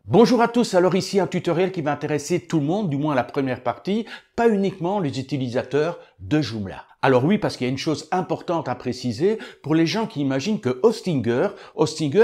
Bonjour à tous, alors ici un tutoriel qui va intéresser tout le monde, du moins la première partie, pas uniquement les utilisateurs de Joomla. Alors oui, parce qu'il y a une chose importante à préciser pour les gens qui imaginent que Hostinger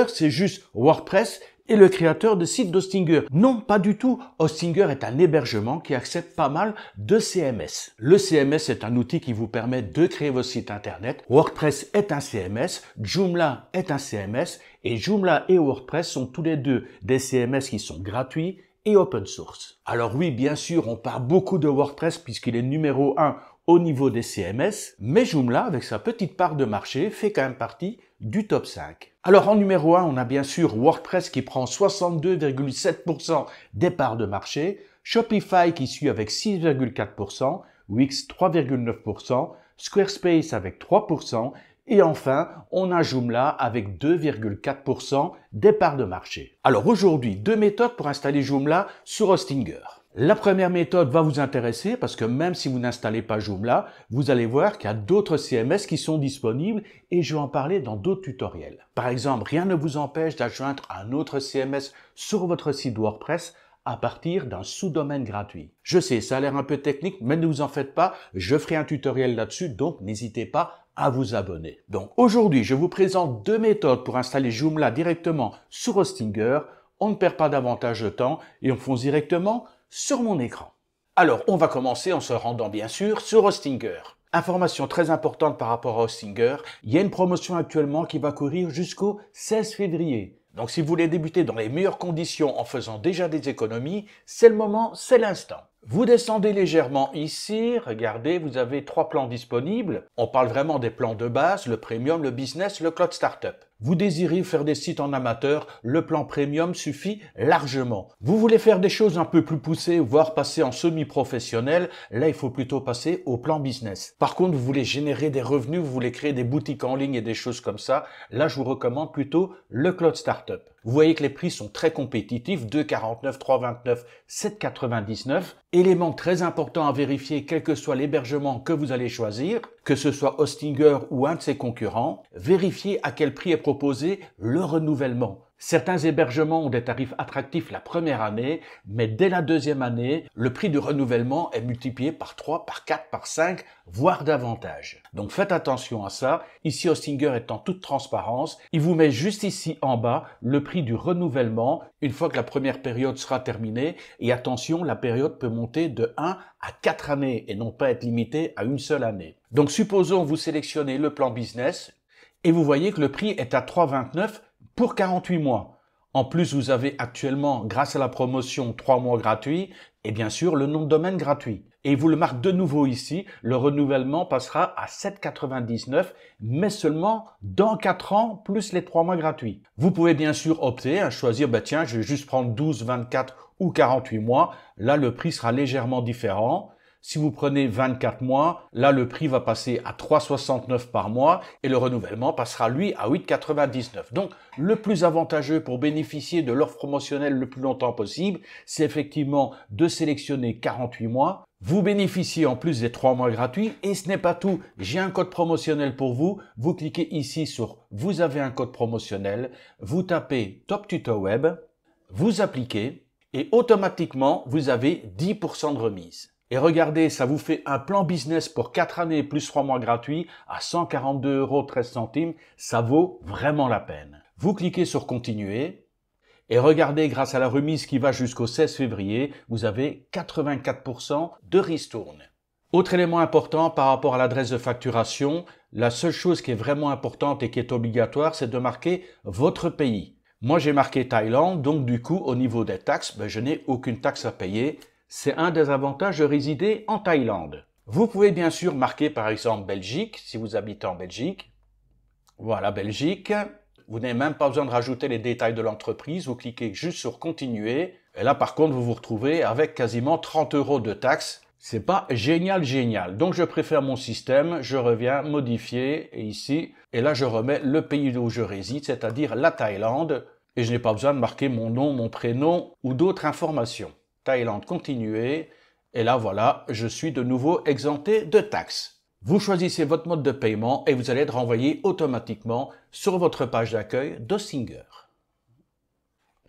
c'est juste WordPress et le créateur de sites d'Hostinger. Non, pas du tout. Hostinger est un hébergement qui accepte pas mal de CMS. Le CMS est un outil qui vous permet de créer vos sites internet. WordPress est un CMS, Joomla est un CMS et Joomla et WordPress sont tous les deux des CMS qui sont gratuits et open source. Alors oui, bien sûr, on parle beaucoup de WordPress puisqu'il est numéro 1 au niveau des CMS, mais Joomla, avec sa petite part de marché, fait quand même partie du top 5. Alors en numéro 1, on a bien sûr WordPress qui prend 62,7% des parts de marché, Shopify qui suit avec 6,4%, Wix 3,9%, Squarespace avec 3%, et enfin, on a Joomla avec 2,4% des parts de marché. Alors aujourd'hui, deux méthodes pour installer Joomla sur Hostinger. La première méthode va vous intéresser parce que même si vous n'installez pas Joomla, vous allez voir qu'il y a d'autres CMS qui sont disponibles et je vais en parler dans d'autres tutoriels. Par exemple, rien ne vous empêche d'adjoindre un autre CMS sur votre site WordPress à partir d'un sous-domaine gratuit. Je sais, ça a l'air un peu technique, mais ne vous en faites pas, je ferai un tutoriel là-dessus, donc n'hésitez pas à vous abonner. Donc aujourd'hui, je vous présente deux méthodes pour installer Joomla directement sur Hostinger. On ne perd pas davantage de temps et on fonce directement sur mon écran. Alors, on va commencer en se rendant bien sûr sur Hostinger. Information très importante par rapport à Hostinger, il y a une promotion actuellement qui va courir jusqu'au 16 février. Donc si vous voulez débuter dans les meilleures conditions en faisant déjà des économies, c'est le moment, c'est l'instant. Vous descendez légèrement ici, regardez, vous avez 3 plans disponibles. On parle vraiment des plans de base, le premium, le business, le cloud startup. Vous désirez faire des sites en amateur, le plan premium suffit largement. Vous voulez faire des choses un peu plus poussées, voire passer en semi-professionnel, là il faut plutôt passer au plan business. Par contre, vous voulez générer des revenus, vous voulez créer des boutiques en ligne et des choses comme ça, là je vous recommande plutôt le cloud startup. Vous voyez que les prix sont très compétitifs, 2,49, 3,29, 7,99. Élément très important à vérifier, quel que soit l'hébergement que vous allez choisir, que ce soit Hostinger ou un de ses concurrents, vérifiez à quel prix est proposé le renouvellement. Certains hébergements ont des tarifs attractifs la première année, mais dès la deuxième année, le prix du renouvellement est multiplié par 3, par 4, par 5, voire davantage. Donc faites attention à ça. Ici, Hostinger est en toute transparence. Il vous met juste ici en bas le prix du renouvellement une fois que la première période sera terminée. Et attention, la période peut monter de 1 à 4 années et non pas être limitée à une seule année. Donc supposons vous sélectionnez le plan business et vous voyez que le prix est à 3,29 pour 48 mois. En plus, vous avez actuellement, grâce à la promotion, 3 mois gratuits et bien sûr le nom de domaine gratuit. Et il vous le marque de nouveau ici, le renouvellement passera à 7,99 mais seulement dans 4 ans plus les 3 mois gratuits. Vous pouvez bien sûr opter à choisir, tiens, je vais juste prendre 12, 24 ou 48 mois. Là, le prix sera légèrement différent. Si vous prenez 24 mois, là, le prix va passer à 3,69 par mois et le renouvellement passera, lui, à 8,99. Donc, le plus avantageux pour bénéficier de l'offre promotionnelle le plus longtemps possible, c'est effectivement de sélectionner 48 mois. Vous bénéficiez en plus des 3 mois gratuits et ce n'est pas tout. J'ai un code promotionnel pour vous. Vous cliquez ici sur « Vous avez un code promotionnel », vous tapez « Top Tuto Web », vous appliquez et automatiquement, vous avez 10% de remise. Et regardez, ça vous fait un plan business pour 4 années plus 3 mois gratuits à 142,13 €. Ça vaut vraiment la peine. Vous cliquez sur continuer et regardez, grâce à la remise qui va jusqu'au 16 février, vous avez 84% de ristourne. Autre élément important par rapport à l'adresse de facturation, la seule chose qui est vraiment importante et qui est obligatoire, c'est de marquer votre pays. Moi, j'ai marqué Thaïlande, donc du coup, au niveau des taxes, je n'ai aucune taxe à payer. C'est un des avantages de résider en Thaïlande. Vous pouvez bien sûr marquer par exemple Belgique, si vous habitez en Belgique. Voilà, Belgique. Vous n'avez même pas besoin de rajouter les détails de l'entreprise. Vous cliquez juste sur continuer. Et là, par contre, vous vous retrouvez avec quasiment 30 € de taxes. C'est pas génial, génial. Donc, je préfère mon système. Je reviens modifier et ici. Et là, je remets le pays où je réside, c'est-à-dire la Thaïlande. Et je n'ai pas besoin de marquer mon nom, mon prénom ou d'autres informations. Thaïlande, continuer. Et là, voilà, je suis de nouveau exempté de taxes. Vous choisissez votre mode de paiement et vous allez être renvoyé automatiquement sur votre page d'accueil d'Hostinger.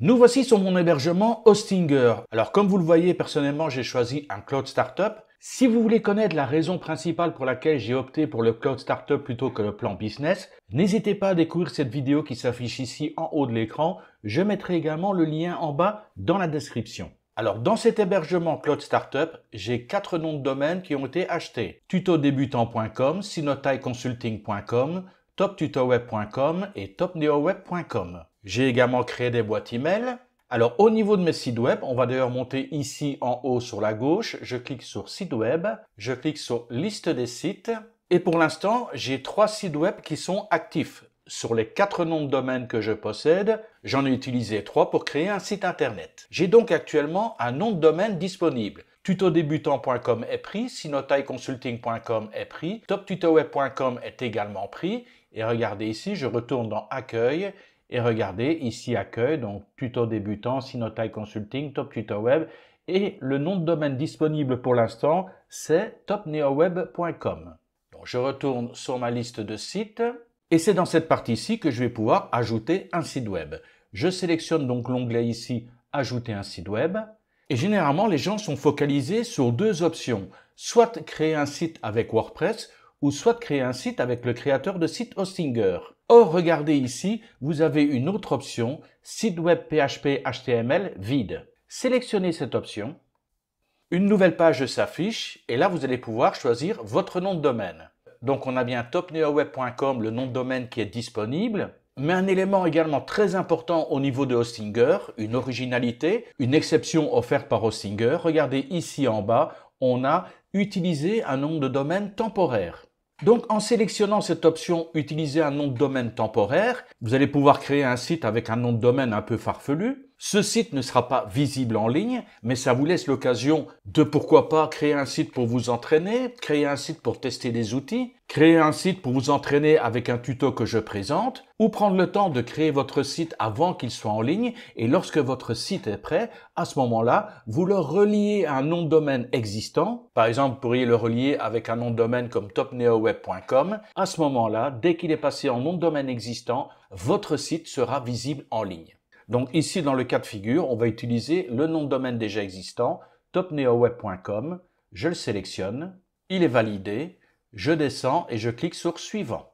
Nous voici sur mon hébergement Hostinger. Alors comme vous le voyez, personnellement j'ai choisi un Cloud Startup. Si vous voulez connaître la raison principale pour laquelle j'ai opté pour le Cloud Startup plutôt que le plan business, n'hésitez pas à découvrir cette vidéo qui s'affiche ici en haut de l'écran. Je mettrai également le lien en bas dans la description. Alors dans cet hébergement Cloud Startup, j'ai 4 noms de domaine qui ont été achetés. tutodebutant.com, sinotaiconsulting.com, toptutoweb.com et topneoweb.com. J'ai également créé des boîtes email. Alors au niveau de mes sites web, on va d'ailleurs monter ici en haut sur la gauche. Je clique sur site web, je clique sur liste des sites et pour l'instant, j'ai 3 sites web qui sont actifs. Sur les 4 noms de domaine que je possède, j'en ai utilisé 3 pour créer un site internet. J'ai donc actuellement un nom de domaine disponible. tutodebutant.com est pris, sinotaiconsulting.com est pris, toptutoweb.com est également pris. Et regardez ici, je retourne dans Accueil et regardez ici Accueil, donc Tuto Débutant, Sinotai Consulting, Top Tuto Web. Et le nom de domaine disponible pour l'instant, c'est topneoweb.com. Donc je retourne sur ma liste de sites. Et c'est dans cette partie-ci que je vais pouvoir ajouter un site web. Je sélectionne donc l'onglet ici « Ajouter un site web ». Et généralement, les gens sont focalisés sur 2 options. Soit créer un site avec WordPress, ou soit créer un site avec le créateur de site Hostinger. Or, regardez ici, vous avez une autre option, site web PHP HTML vide. Sélectionnez cette option. Une nouvelle page s'affiche et là, vous allez pouvoir choisir votre nom de domaine. Donc, on a bien topneoweb.com, le nom de domaine qui est disponible. Mais un élément également très important au niveau de Hostinger, une originalité, une exception offerte par Hostinger. Regardez ici en bas, on a utilisé un nom de domaine temporaire. Donc, en sélectionnant cette option « Utiliser un nom de domaine temporaire », vous allez pouvoir créer un site avec un nom de domaine un peu farfelu. Ce site ne sera pas visible en ligne, mais ça vous laisse l'occasion de, pourquoi pas, créer un site pour vous entraîner, créer un site pour tester des outils, créer un site pour vous entraîner avec un tuto que je présente, ou prendre le temps de créer votre site avant qu'il soit en ligne, et lorsque votre site est prêt, à ce moment-là, vous le reliez à un nom de domaine existant. Par exemple, vous pourriez le relier avec un nom de domaine comme topneoweb.com. À ce moment-là, dès qu'il est passé en nom de domaine existant, votre site sera visible en ligne. Donc ici, dans le cas de figure, on va utiliser le nom de domaine déjà existant, topneoweb.com. Je le sélectionne, il est validé, je descends et je clique sur Suivant.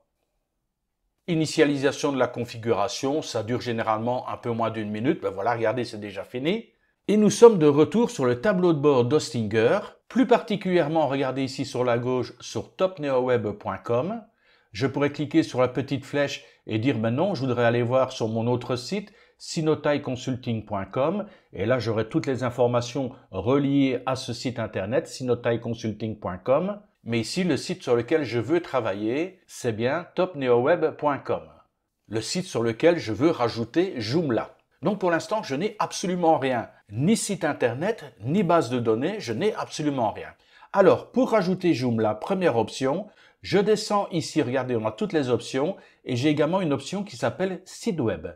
Initialisation de la configuration, ça dure généralement un peu moins d'1 minute. Ben voilà, regardez, c'est déjà fini. Et nous sommes de retour sur le tableau de bord d'Hostinger. Plus particulièrement, regardez ici sur la gauche, sur topneoweb.com. Je pourrais cliquer sur la petite flèche et dire, ben non, je voudrais aller voir sur mon autre site, sinotaiconsulting.com, et là j'aurai toutes les informations reliées à ce site internet, sinotaiconsulting.com, mais ici le site sur lequel je veux travailler, c'est bien topneoweb.com, le site sur lequel je veux rajouter Joomla. Donc pour l'instant je n'ai absolument rien, ni site internet, ni base de données, je n'ai absolument rien. Alors pour rajouter Joomla, première option, je descends ici, regardez, on a toutes les options, et j'ai également une option qui s'appelle site web.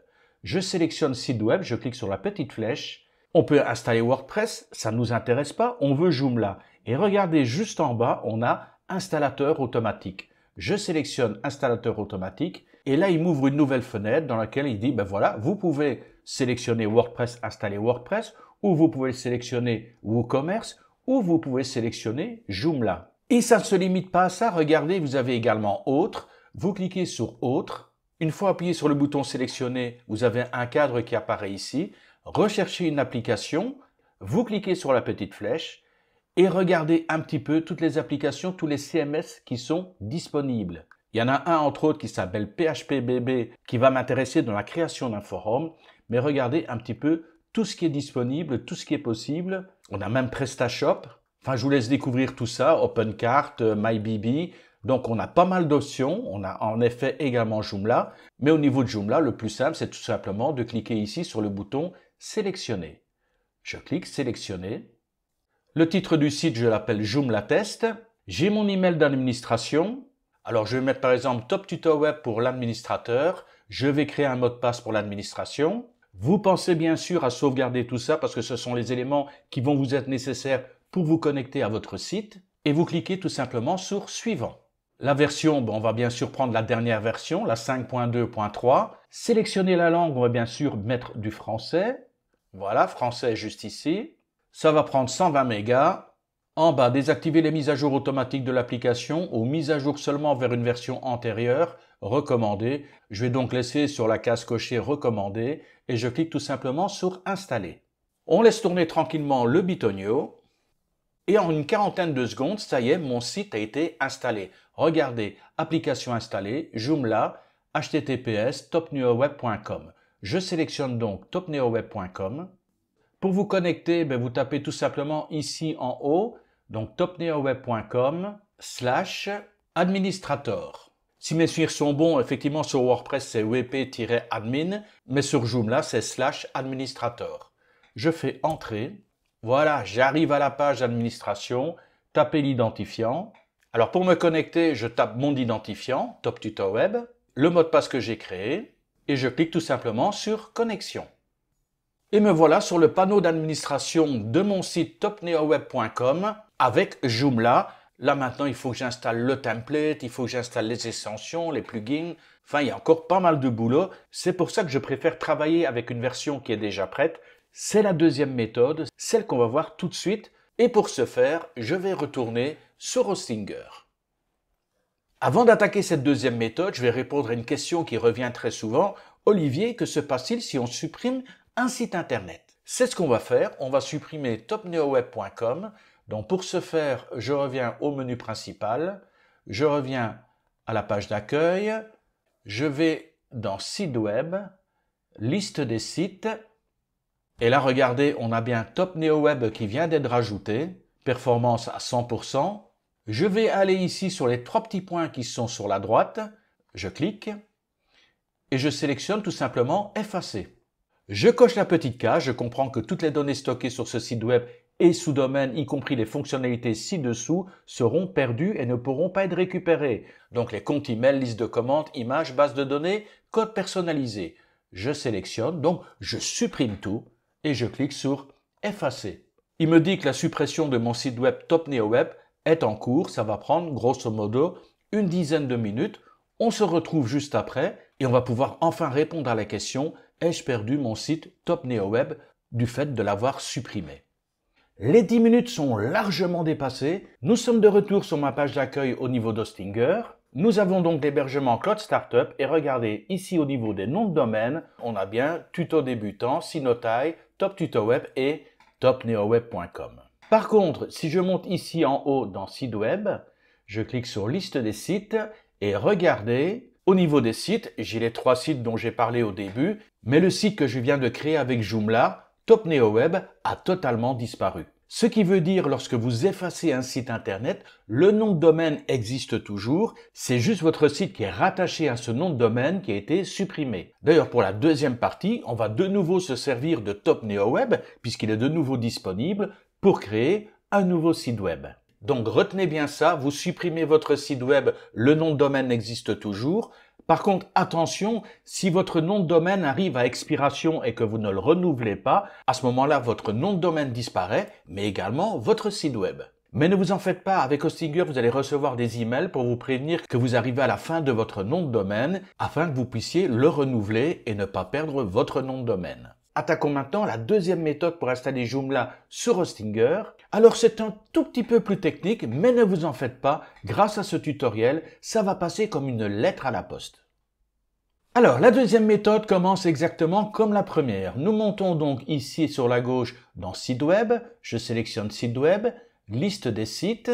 Je sélectionne site web, je clique sur la petite flèche. On peut installer WordPress, ça ne nous intéresse pas, on veut Joomla. Et regardez juste en bas, on a installateur automatique. Je sélectionne installateur automatique et là, il m'ouvre une nouvelle fenêtre dans laquelle il dit, ben voilà, vous pouvez sélectionner WordPress, installer WordPress, ou vous pouvez sélectionner WooCommerce, ou vous pouvez sélectionner Joomla. Et ça ne se limite pas à ça, regardez, vous avez également Autre. Vous cliquez sur Autre. Une fois appuyé sur le bouton sélectionner, vous avez un cadre qui apparaît ici. Recherchez une application, vous cliquez sur la petite flèche et regardez un petit peu toutes les applications, tous les CMS qui sont disponibles. Il y en a un entre autres qui s'appelle PHPBB qui va m'intéresser dans la création d'un forum, mais regardez un petit peu tout ce qui est disponible, tout ce qui est possible. On a même PrestaShop. Enfin, je vous laisse découvrir tout ça, OpenCart, MyBB. Donc, on a pas mal d'options. On a en effet également Joomla. Mais au niveau de Joomla, le plus simple, c'est tout simplement de cliquer ici sur le bouton « Sélectionner ». Je clique « Sélectionner ». Le titre du site, je l'appelle Joomla Test. J'ai mon email d'administration. Alors, je vais mettre par exemple Top Tuto Web pour l'administrateur. Je vais créer un mot de passe pour l'administration. Vous pensez bien sûr à sauvegarder tout ça parce que ce sont les éléments qui vont vous être nécessaires pour vous connecter à votre site. Et vous cliquez tout simplement sur « Suivant ». La version, on va bien sûr prendre la dernière version, la 5.2.3. Sélectionner la langue, on va bien sûr mettre du français. Voilà, français juste ici. Ça va prendre 120 mégas. En bas, désactiver les mises à jour automatiques de l'application ou mise à jour seulement vers une version antérieure, recommandé. Je vais donc laisser sur la case cochée recommandé et je clique tout simplement sur installer. On laisse tourner tranquillement le bitonio. Et en une quarantaine de secondes, ça y est, mon site a été installé. Regardez, application installée, Joomla, https topneoweb.com. Je sélectionne donc topneoweb.com. Pour vous connecter, vous tapez tout simplement ici en haut, donc topneoweb.com/administrator. Si mes souvenirs sont bons, effectivement sur WordPress c'est wp-admin, mais sur Joomla c'est /administrator. Je fais entrer. Voilà, j'arrive à la page d'administration, tapez l'identifiant. Alors pour me connecter, je tape mon identifiant, TopTutorWeb, le mot de passe que j'ai créé, et je clique tout simplement sur connexion. Et me voilà sur le panneau d'administration de mon site topneoweb.com avec Joomla. Là maintenant, il faut que j'installe le template, il faut que j'installe les extensions, les plugins. Enfin, il y a encore pas mal de boulot. C'est pour ça que je préfère travailler avec une version qui est déjà prête. C'est la deuxième méthode, celle qu'on va voir tout de suite. Et pour ce faire, je vais retourner sur Hostinger. Avant d'attaquer cette deuxième méthode, je vais répondre à une question qui revient très souvent. Olivier, que se passe-t-il si on supprime un site internet? C'est ce qu'on va faire. On va supprimer topneoweb.com. Donc pour ce faire, je reviens au menu principal. Je reviens à la page d'accueil. Je vais dans Site web, liste des sites. Et là, regardez, on a bien TopNeoWeb qui vient d'être rajouté, performance à 100%. Je vais aller ici sur les trois petits points qui sont sur la droite. Je clique et je sélectionne tout simplement effacer. Je coche la petite case, je comprends que toutes les données stockées sur ce site web et sous-domaine, y compris les fonctionnalités ci-dessous, seront perdues et ne pourront pas être récupérées. Donc les comptes email, liste de commandes, images, base de données, code personnalisé. Je sélectionne, donc je supprime tout. Et je clique sur effacer. Il me dit que la suppression de mon site web TopNeoWeb est en cours. Ça va prendre grosso modo une dizaine de minutes. On se retrouve juste après et on va pouvoir enfin répondre à la question: ai-je perdu mon site TopNeoWeb du fait de l'avoir supprimé? Les 10 minutes sont largement dépassées. Nous sommes de retour sur ma page d'accueil au niveau d'Hostinger. Nous avons donc l'hébergement Cloud Startup et regardez ici au niveau des noms de domaine, on a bien tuto débutant, Sinotai, TopTutorWeb et topneoweb.com. Par contre, si je monte ici en haut dans Site web, je clique sur liste des sites et regardez, au niveau des sites, j'ai les 3 sites dont j'ai parlé au début, mais le site que je viens de créer avec Joomla, TopNeoWeb, a totalement disparu. Ce qui veut dire, lorsque vous effacez un site internet, le nom de domaine existe toujours, c'est juste votre site qui est rattaché à ce nom de domaine qui a été supprimé. D'ailleurs, pour la deuxième partie, on va de nouveau se servir de TopNeoWeb, puisqu'il est de nouveau disponible, pour créer un nouveau site web. Donc retenez bien ça, vous supprimez votre site web, le nom de domaine existe toujours. Par contre, attention, si votre nom de domaine arrive à expiration et que vous ne le renouvelez pas, à ce moment-là, votre nom de domaine disparaît, mais également votre site web. Mais ne vous en faites pas, avec Hostinger, vous allez recevoir des emails pour vous prévenir que vous arrivez à la fin de votre nom de domaine afin que vous puissiez le renouveler et ne pas perdre votre nom de domaine. Attaquons maintenant la deuxième méthode pour installer Joomla sur Hostinger. Alors c'est un tout petit peu plus technique, mais ne vous en faites pas, grâce à ce tutoriel, ça va passer comme une lettre à la poste. Alors la deuxième méthode commence exactement comme la première. Nous montons donc ici sur la gauche dans Site web, je sélectionne Site web, liste des sites.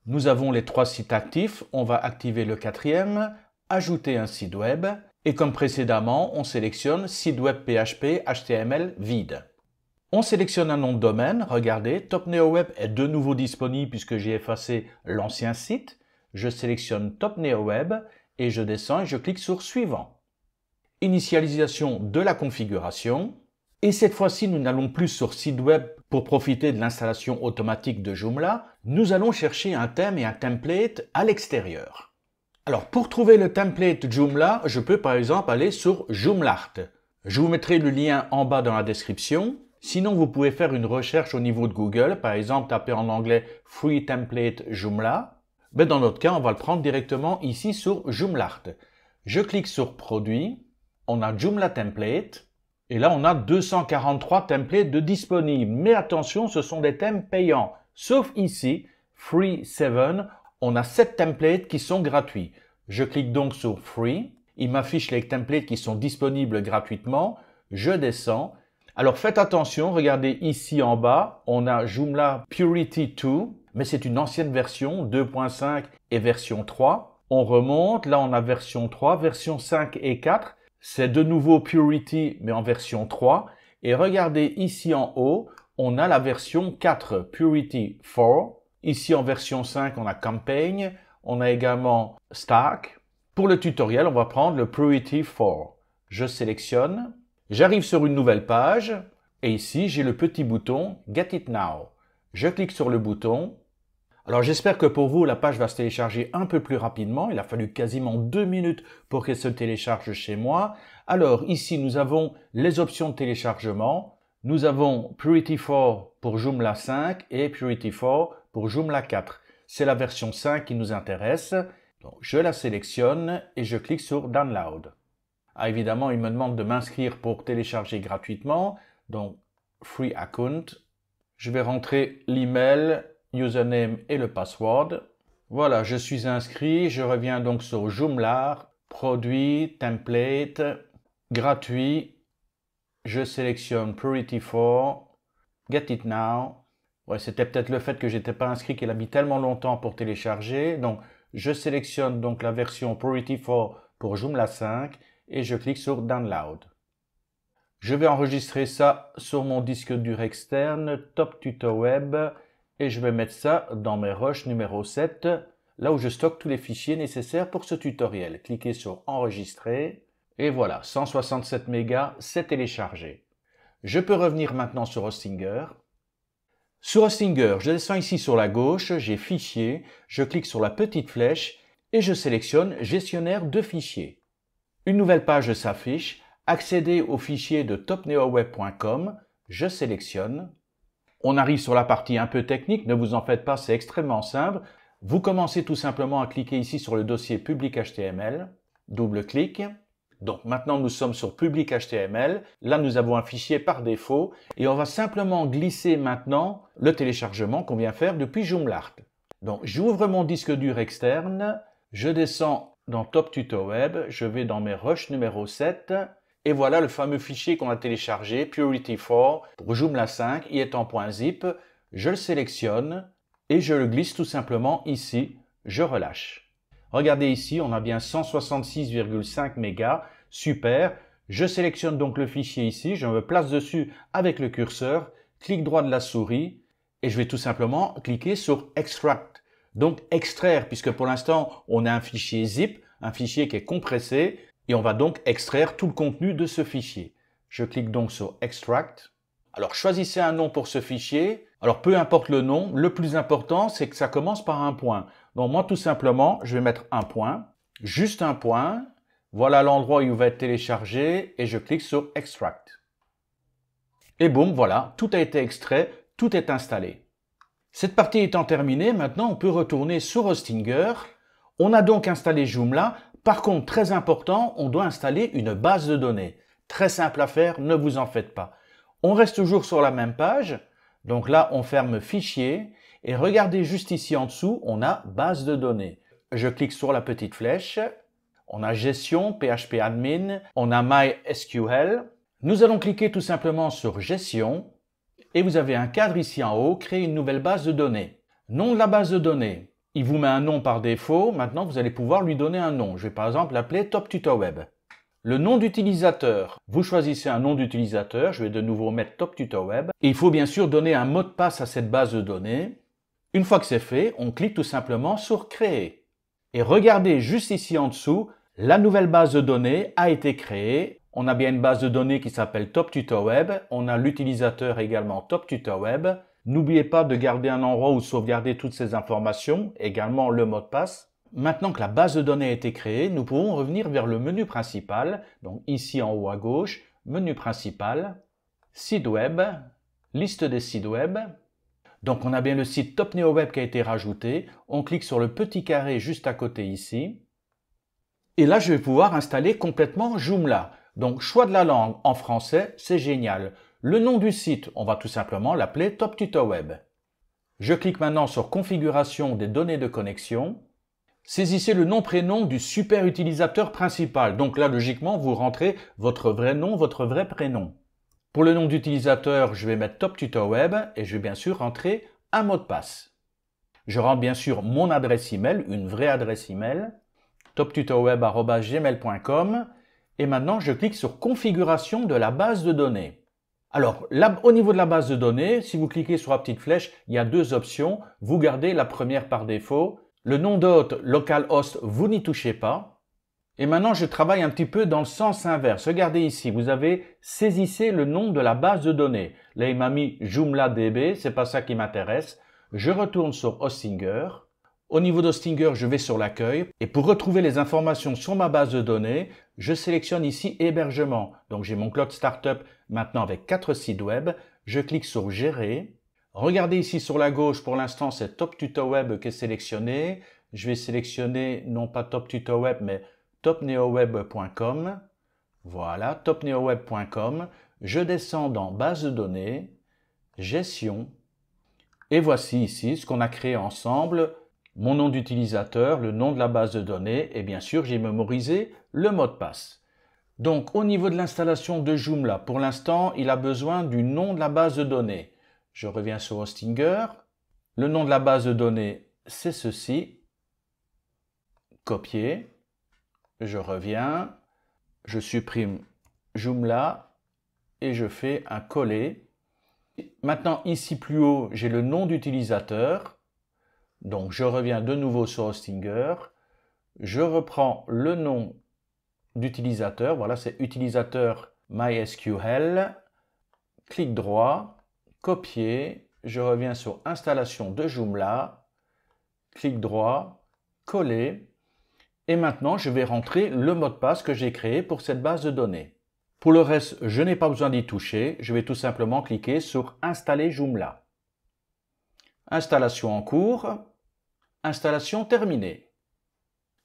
Nous avons les 3 sites actifs, on va activer le 4e, ajouter un site web. Et comme précédemment, on sélectionne site web PHP HTML vide. On sélectionne un nom de domaine. Regardez, TopNeoWeb est de nouveau disponible puisque j'ai effacé l'ancien site. Je sélectionne TopNeoWeb et je descends et je clique sur Suivant. Initialisation de la configuration. Et cette fois-ci, nous n'allons plus sur site web pour profiter de l'installation automatique de Joomla. Nous allons chercher un thème et un template à l'extérieur. Alors, pour trouver le template Joomla, je peux par exemple aller sur Joomlart. Je vous mettrai le lien en bas dans la description. Sinon, vous pouvez faire une recherche au niveau de Google, par exemple taper en anglais Free Template Joomla. Ben, dans notre cas, on va le prendre directement ici sur Joomla. Je clique sur Produits, on a Joomla Template, et là on a 243 templates de disponibles. Mais attention, ce sont des thèmes payants. Sauf ici, Free 7, on a 7 templates qui sont gratuits. Je clique donc sur Free, il m'affiche les templates qui sont disponibles gratuitement. Je descends. Alors faites attention, regardez ici en bas, on a Joomla Purity 2, mais c'est une ancienne version, 2.5 et version 3. On remonte, là on a version 3, version 5 et 4. C'est de nouveau Purity, mais en version 3. Et regardez ici en haut, on a la version 4, Purity 4. Ici en version 5, on a Campaign. On a également Stack. Pour le tutoriel, on va prendre le Purity 4. Je sélectionne. J'arrive sur une nouvelle page. Et ici, j'ai le petit bouton Get It Now. Je clique sur le bouton. Alors j'espère que pour vous, la page va se télécharger un peu plus rapidement. Il a fallu quasiment 2 minutes pour qu'elle se télécharge chez moi. Alors ici, nous avons les options de téléchargement. Nous avons Purity 4 pour Joomla 5 et Purity 4 pour Joomla 4. C'est la version 5 qui nous intéresse. Donc je la sélectionne et je clique sur Download. Ah, évidemment, il me demande de m'inscrire pour télécharger gratuitement. Donc Free Account. Je vais rentrer l'email, username et le password. Voilà, je suis inscrit. Je reviens donc sur Joomla, produit, template, gratuit. Je sélectionne Purity 4, Get It Now. Ouais, c'était peut-être le fait que j'étais pas inscrit qu'il a mis tellement longtemps pour télécharger. Donc, je sélectionne donc la version Purity 4 pour Joomla 5 et je clique sur Download. Je vais enregistrer ça sur mon disque dur externe, Top Tutor Web, et je vais mettre ça dans mes rushs numéro 7, là où je stocke tous les fichiers nécessaires pour ce tutoriel. Cliquez sur Enregistrer, et voilà, 167 mégas, c'est téléchargé. Je peux revenir maintenant sur Hostinger. Sur Hostinger, je descends ici sur la gauche, j'ai Fichier, je clique sur la petite flèche et je sélectionne Gestionnaire de fichiers. Une nouvelle page s'affiche, Accéder au fichier de topneoweb.com, je sélectionne. On arrive sur la partie un peu technique, ne vous en faites pas, c'est extrêmement simple. Vous commencez tout simplement à cliquer ici sur le dossier Public HTML, double-clic. Donc maintenant nous sommes sur Public HTML, là nous avons un fichier par défaut et on va simplement glisser maintenant le téléchargement qu'on vient faire depuis Joomla. Donc j'ouvre mon disque dur externe, je descends dans Top Tutor Web, je vais dans mes rushs numéro 7 et voilà le fameux fichier qu'on a téléchargé, Purity 4 pour Joomla 5, il est en .zip, je le sélectionne et je le glisse tout simplement ici, je relâche. Regardez ici, on a bien 166,5 mégas, super. Je sélectionne donc le fichier ici, je me place dessus avec le curseur, clic droit de la souris et je vais tout simplement cliquer sur Extract. Donc extraire, puisque pour l'instant on a un fichier zip, un fichier qui est compressé et on va donc extraire tout le contenu de ce fichier. Je clique donc sur Extract. Alors choisissez un nom pour ce fichier. Alors peu importe le nom, le plus important c'est que ça commence par un point. Donc moi tout simplement je vais mettre un point, juste un point, voilà l'endroit où il va être téléchargé et je clique sur Extract. Et boum, voilà, tout a été extrait, tout est installé. Cette partie étant terminée, maintenant on peut retourner sur Hostinger. On a donc installé Joomla, par contre très important, on doit installer une base de données. Très simple à faire, ne vous en faites pas. On reste toujours sur la même page, donc là on ferme Fichier. Et regardez juste ici en dessous, on a base de données. Je clique sur la petite flèche. On a gestion, PHP admin, on a MySQL. Nous allons cliquer tout simplement sur gestion. Et vous avez un cadre ici en haut, créer une nouvelle base de données. Nom de la base de données. Il vous met un nom par défaut. Maintenant, vous allez pouvoir lui donner un nom. Je vais par exemple l'appeler Top Tutor Web. Le nom d'utilisateur. Vous choisissez un nom d'utilisateur. Je vais de nouveau mettre Top Tutor Web. Et il faut bien sûr donner un mot de passe à cette base de données. Une fois que c'est fait, on clique tout simplement sur Créer. Et regardez juste ici en dessous, la nouvelle base de données a été créée. On a bien une base de données qui s'appelle Top Tutor Web. On a l'utilisateur également Top Tutor Web. N'oubliez pas de garder un endroit où sauvegarder toutes ces informations, également le mot de passe. Maintenant que la base de données a été créée, nous pouvons revenir vers le menu principal. Donc ici en haut à gauche, menu principal, site web, liste des sites web. Donc on a bien le site Top Neo Web qui a été rajouté. On clique sur le petit carré juste à côté ici. Et là, je vais pouvoir installer complètement Joomla. Donc choix de la langue en français, c'est génial. Le nom du site, on va tout simplement l'appeler Top Tuto Web. Je clique maintenant sur Configuration des données de connexion. Saisissez le nom-prénom du super utilisateur principal. Donc là, logiquement, vous rentrez votre vrai nom, votre vrai prénom. Pour le nom d'utilisateur, je vais mettre Top Tuto Web et je vais bien sûr rentrer un mot de passe. Je rentre bien sûr mon adresse email, une vraie adresse email, toptutoweb@gmail.com et maintenant je clique sur Configuration de la base de données. Alors, là, au niveau de la base de données, si vous cliquez sur la petite flèche, il y a deux options. Vous gardez la première par défaut. Le nom d'hôte, localhost, vous n'y touchez pas. Et maintenant, je travaille un petit peu dans le sens inverse. Regardez ici, vous avez saisissez le nom de la base de données. Là, il m'a mis JoomlaDB, c'est pas ça qui m'intéresse. Je retourne sur Hostinger. Au niveau d'Hostinger, je vais sur l'accueil. Et pour retrouver les informations sur ma base de données, je sélectionne ici Hébergement. Donc, j'ai mon Cloud Startup maintenant avec 4 sites web. Je clique sur Gérer. Regardez ici sur la gauche, pour l'instant, c'est Top Tuto Web qui est sélectionné. Je vais sélectionner non pas Top Tuto Web, mais topneoweb.com. Voilà, topneoweb.com. Je descends dans Base de données, Gestion. Et voici ici ce qu'on a créé ensemble. Mon nom d'utilisateur, le nom de la base de données et bien sûr, j'ai mémorisé le mot de passe. Donc, au niveau de l'installation de Joomla, pour l'instant, il a besoin du nom de la base de données. Je reviens sur Hostinger. Le nom de la base de données, c'est ceci. Copier. Je reviens, je supprime Joomla et je fais un coller. Maintenant, ici plus haut, j'ai le nom d'utilisateur. Donc, je reviens de nouveau sur Hostinger. Je reprends le nom d'utilisateur. Voilà, c'est utilisateur MySQL. Clic droit, copier. Je reviens sur installation de Joomla. Clic droit, coller. Et maintenant, je vais rentrer le mot de passe que j'ai créé pour cette base de données. Pour le reste, je n'ai pas besoin d'y toucher. Je vais tout simplement cliquer sur Installer Joomla. Installation en cours. Installation terminée.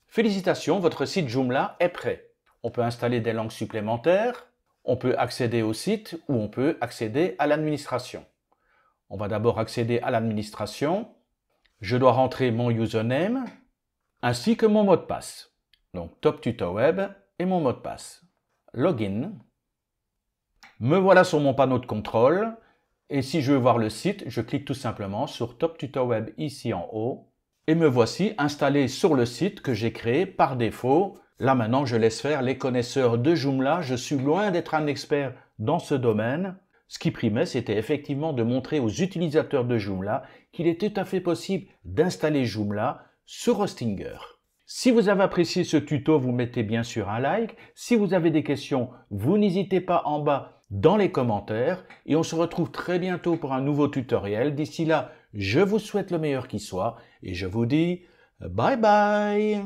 Félicitations, votre site Joomla est prêt. On peut installer des langues supplémentaires, on peut accéder au site ou on peut accéder à l'administration. On va d'abord accéder à l'administration. Je dois rentrer mon username ainsi que mon mot de passe. Donc Top Tuto Web et mon mot de passe. Login. Me voilà sur mon panneau de contrôle et si je veux voir le site, je clique tout simplement sur Top Tuto Web ici en haut et me voici installé sur le site que j'ai créé par défaut. Là maintenant, je laisse faire les connaisseurs de Joomla. Je suis loin d'être un expert dans ce domaine. Ce qui primait, c'était effectivement de montrer aux utilisateurs de Joomla qu'il est tout à fait possible d'installer Joomla sur Hostinger. Si vous avez apprécié ce tuto, vous mettez bien sûr un like. Si vous avez des questions, vous n'hésitez pas en bas dans les commentaires. Et on se retrouve très bientôt pour un nouveau tutoriel. D'ici là, je vous souhaite le meilleur qui soit et je vous dis bye bye.